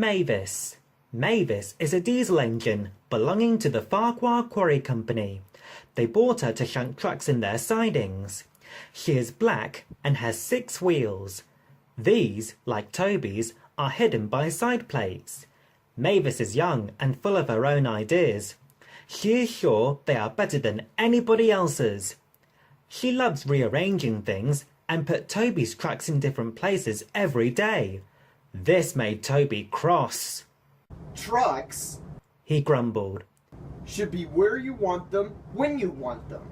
Mavis. Mavis is a diesel engine belonging to the Farquhar Quarry Company. They bought her to shunt trucks in their sidings. She is black and has 6 wheels. These, like Toby's, are hidden by side plates. Mavis is young and full of her own ideas. She is sure they are better than anybody else's. She loves rearranging things and put Toby's trucks in different places every day. This made Toby cross. Trucks, he grumbled, should be where you want them, when you want them.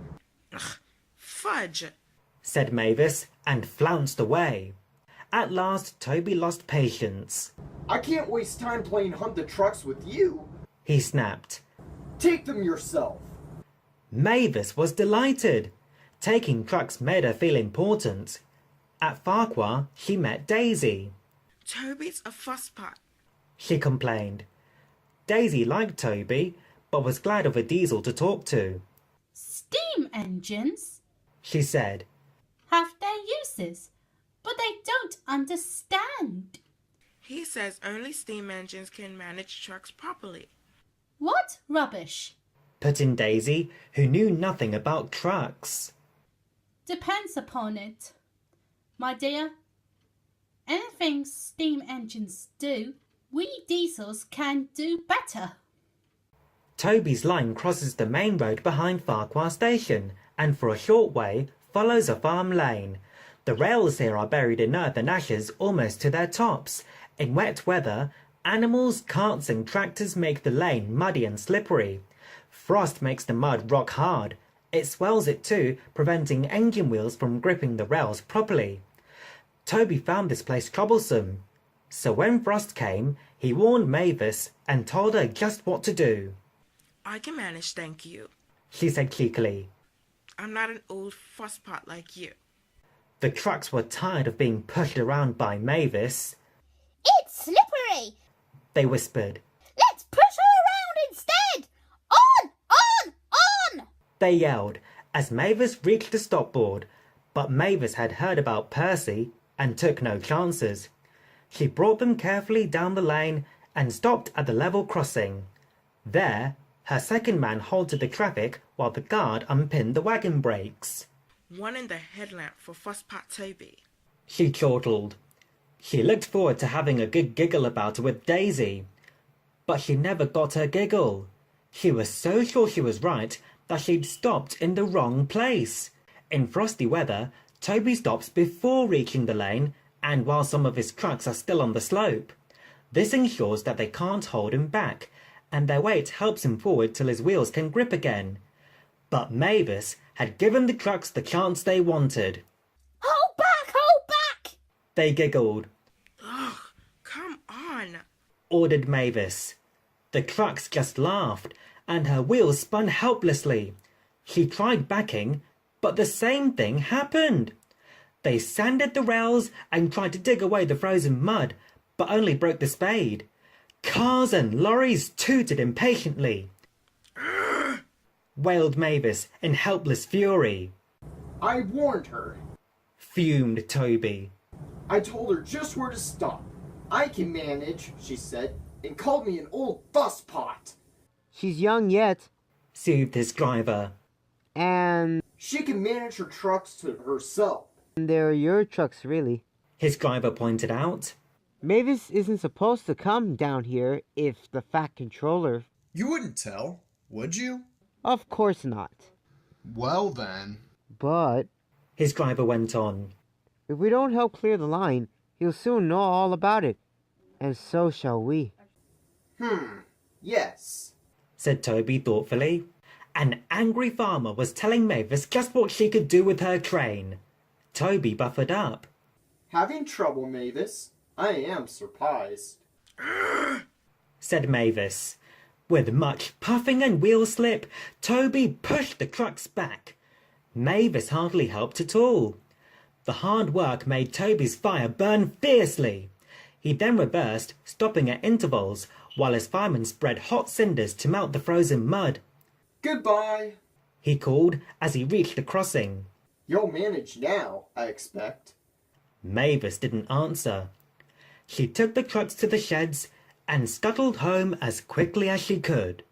Ugh, fudge, said Mavis and flounced away. At last, Toby lost patience. I can't waste time playing hunt the trucks with you, he snapped. Take them yourself. Mavis was delighted. Taking trucks made her feel important. At Farquhar, she met Daisy. Toby's a fusspot, She complained. Daisy liked Toby, but was glad of a diesel to talk to. Steam engines She said, have their uses, but they don't understand. He says only steam engines can manage trucks properly. What rubbish! put in Daisy, who knew nothing about trucks. Depends upon it. My dear, anything steam engines do, we diesels can do better. Toby's line crosses the main road behind Farquhar Station and for a short way follows a farm lane. The rails here are buried in earth and ashes almost to their tops. In wet weather, animals, carts and tractors make the lane muddy and slippery. Frost makes the mud rock hard. It swells it too, preventing engine wheels from gripping the rails properly. Toby found this place troublesome. So when frost came, he warned Mavis and told her just what to do. I can manage, thank you. She said cheekily. I'm not an old fusspot like you. The trucks were tired of being pushed around by Mavis. It's slippery! They whispered. Let's push her around instead! On! They yelled as Mavis reached the stopboard, but Mavis had heard about Percy and took no chances. She brought them carefully down the lane and stopped at the level crossing. There, her second man halted the traffic while the guard unpinned the wagon brakes. One in the headlamp for fusspot Toby. She chortled. She looked forward to having a good giggle about it with Daisy. But she never got her giggle. She was so sure she was right that she'd stopped in the wrong place. In frosty weather, Toby stops before reaching the lane and while some of his trucks are still on the slope. This ensures that they can't hold him back, and their weight helps him forward till his wheels can grip again. But Mavis had given the trucks the chance they wanted. Hold back! They giggled, Ugh, come on. ordered Mavis. The trucks just laughed, and her wheels spun helplessly. She tried backing, but the same thing happened. They sanded the rails and tried to dig away the frozen mud, but only broke the spade. Cars and lorries tooted impatiently. Wailed Mavis in helpless fury. I warned her. Fumed Toby. I told her just where to stop. I can manage, she said, and called me an old fusspot. She's young yet, Soothed his driver. and She can manage her trucks to herself. they're your trucks, really. His driver pointed out. Mavis isn't supposed to come down here if the Fat Controller... You wouldn't tell, would you? Of course not. Well then. But His driver went on. if we don't help clear the line, he'll soon know all about it. And so shall we. Yes. Said Toby thoughtfully. An angry farmer was telling Mavis just what she could do with her train. Toby buffered up. Having trouble, Mavis? I am surprised. Said Mavis. With much puffing and wheel slip, Toby pushed the trucks back. Mavis hardly helped at all. The hard work made Toby's fire burn fiercely. He then reversed, stopping at intervals, while his fireman spread hot cinders to melt the frozen mud. Goodbye. He called as he reached the crossing. You'll manage now, I expect. Mavis didn't answer. She took the trucks to the sheds and scuttled home as quickly as she could.